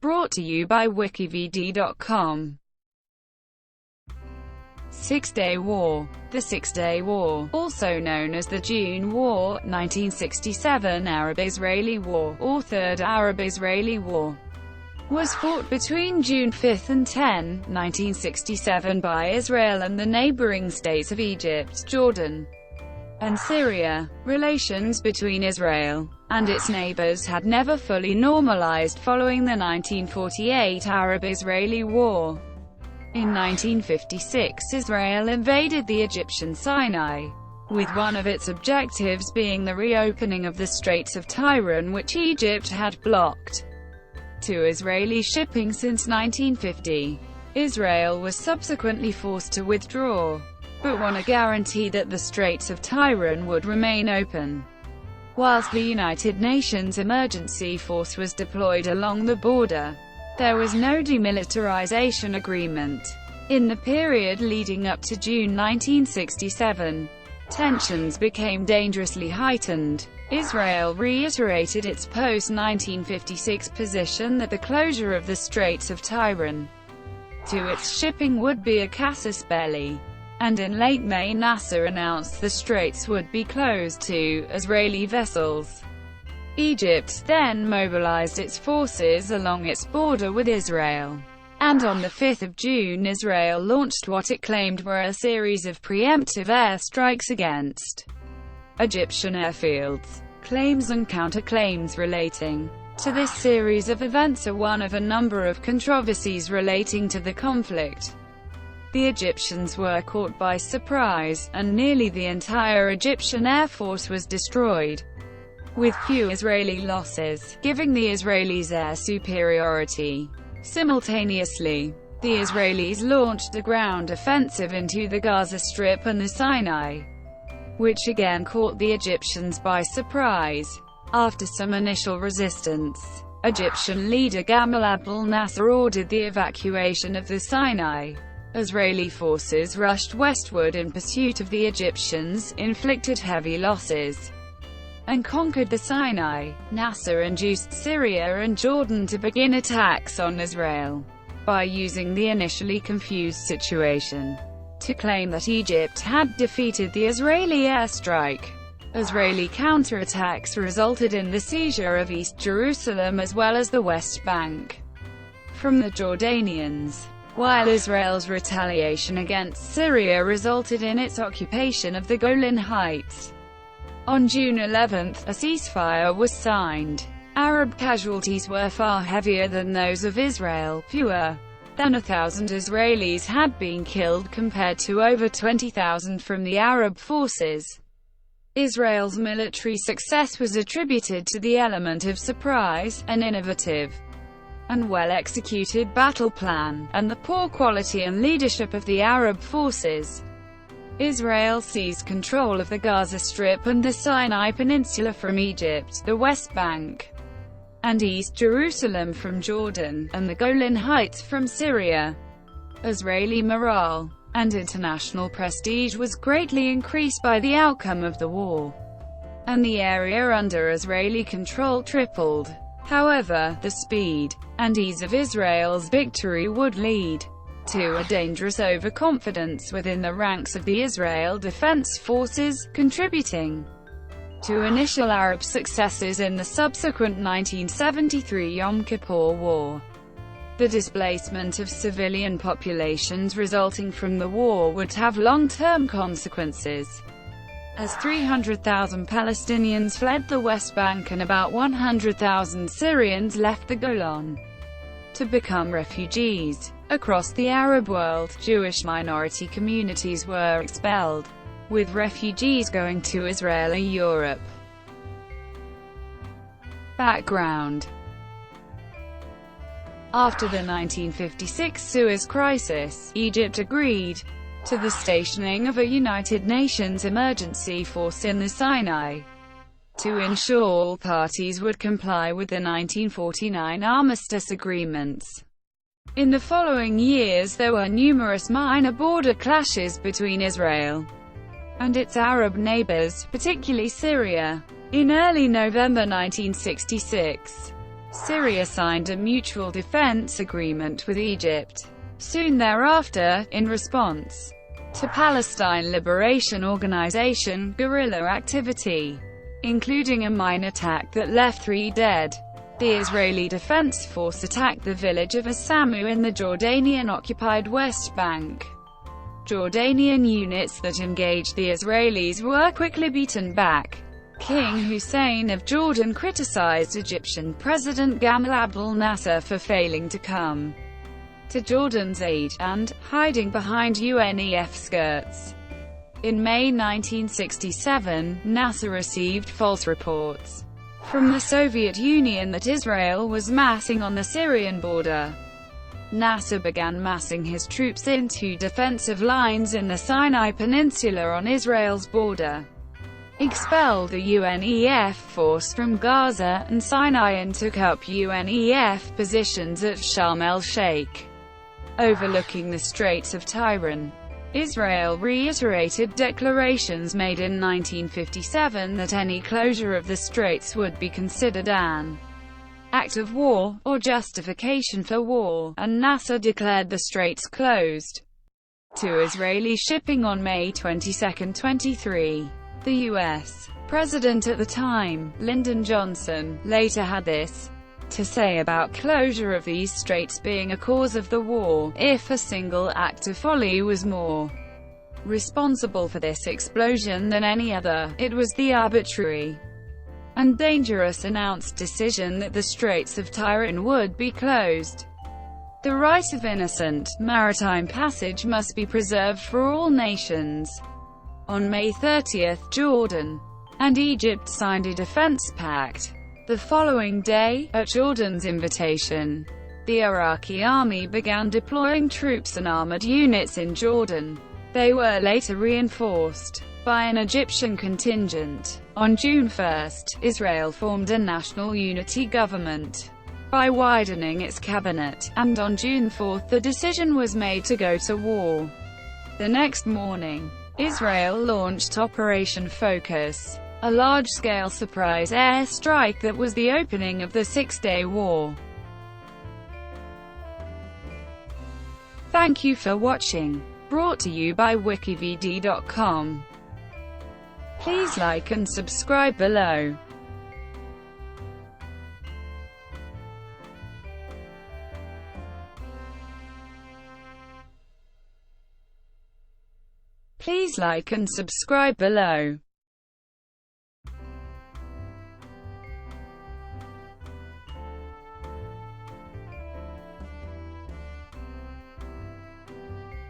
brought to you by WikiVidi.com. Six-Day War. The Six-Day War, also known as the June War, 1967 Arab-Israeli War, or Third Arab-Israeli War, was fought between June 5 and 10, 1967 by Israel and the neighboring states of Egypt, Jordan, and Syria. Relations between Israel and its neighbours had never fully normalised following the 1948 Arab-Israeli War. In 1956, Israel invaded the Egyptian Sinai, with one of its objectives being the reopening of the Straits of Tiran, which Egypt had blocked to Israeli shipping since 1950. Israel was subsequently forced to withdraw, but won a guarantee that the Straits of Tiran would remain open, whilst the United Nations Emergency Force was deployed along the border. There was no demilitarisation agreement. In the period leading up to June 1967, tensions became dangerously heightened. Israel reiterated its post-1956 position that the closure of the Straits of Tiran to its shipping would be a casus belli, and in late May Nasser announced the straits would be closed to Israeli vessels. Egypt then mobilized its forces along its border with Israel, and on the 5th of June Israel launched what it claimed were a series of preemptive airstrikes against Egyptian airfields. Claims and counterclaims relating to this series of events are one of a number of controversies relating to the conflict. The Egyptians were caught by surprise, and nearly the entire Egyptian Air Force was destroyed, with few Israeli losses, giving the Israelis air superiority. Simultaneously, the Israelis launched a ground offensive into the Gaza Strip and the Sinai, which again caught the Egyptians by surprise. After some initial resistance, Egyptian leader Gamal Abdel Nasser ordered the evacuation of the Sinai. Israeli forces rushed westward in pursuit of the Egyptians, inflicted heavy losses, and conquered the Sinai. Nasser induced Syria and Jordan to begin attacks on Israel by using the initially confused situation to claim that Egypt had defeated the Israeli airstrike. Israeli counterattacks resulted in the seizure of East Jerusalem as well as the West Bank from the Jordanians, while Israel's retaliation against Syria resulted in its occupation of the Golan Heights. On June 11, a ceasefire was signed. Arab casualties were far heavier than those of Israel. Fewer than 1,000 Israelis had been killed compared to over 20,000 from the Arab forces. Israel's military success was attributed to the element of surprise, an innovative and well-executed battle plan, and the poor quality and leadership of the Arab forces. Israel seized control of the Gaza Strip and the Sinai Peninsula from Egypt, the West Bank and East Jerusalem from Jordan, and the Golan Heights from Syria. Israeli morale and international prestige was greatly increased by the outcome of the war, and the area under Israeli control tripled. However, the speed and ease of Israel's victory would lead to a dangerous overconfidence within the ranks of the Israel Defense Forces, contributing to initial Arab successes in the subsequent 1973 Yom Kippur War. The displacement of civilian populations resulting from the war would have long-term consequences, as 300,000 Palestinians fled the West Bank and about 100,000 Syrians left the Golan to become refugees. Across the Arab world, Jewish minority communities were expelled, with refugees going to Israel and Europe. Background. After the 1956 Suez Crisis, Egypt agreed to the stationing of a United Nations emergency force in the Sinai to ensure all parties would comply with the 1949 armistice agreements. In the following years there were numerous minor border clashes between Israel and its Arab neighbours, particularly Syria. In early November 1966, Syria signed a mutual defense agreement with Egypt. Soon thereafter, in response to Palestine Liberation Organization guerrilla activity, including a mine attack that left 3 dead, the Israeli Defense Force attacked the village of Asamu in the Jordanian-occupied West Bank. Jordanian units that engaged the Israelis were quickly beaten back. King Hussein of Jordan criticized Egyptian President Gamal Abdel Nasser for failing to come to Jordan's aid, and hiding behind UNEF skirts. In May 1967, Nasser received false reports from the Soviet Union that Israel was massing on the Syrian border. Nasser began massing his troops into defensive lines in the Sinai Peninsula on Israel's border, expelled the UNEF force from Gaza and Sinai and took up UNEF positions at Sharm el-Sheikh, overlooking the Straits of Tiran. Israel reiterated declarations made in 1957 that any closure of the straits would be considered an act of war, or justification for war, and Nasser declared the straits closed to Israeli shipping on May 22, 23. The U.S. president at the time, Lyndon Johnson, later had this to say about closure of these straits being a cause of the war: if a single act of folly was more responsible for this explosion than any other, it was the arbitrary and dangerous announced decision that the Straits of Tiran would be closed. The right of innocent maritime passage must be preserved for all nations. On May 30, Jordan and Egypt signed a defense pact. The following day, at Jordan's invitation, the Iraqi army began deploying troops and armored units in Jordan. They were later reinforced by an Egyptian contingent. On June 1, Israel formed a national unity government by widening its cabinet, and on June 4 the decision was made to go to war. The next morning, Israel launched Operation Focus, a large-scale surprise airstrike that was the opening of the Six-Day War. Thank you for watching. Brought to you by WikiVidi.com. Please like and subscribe below. Please like and subscribe below.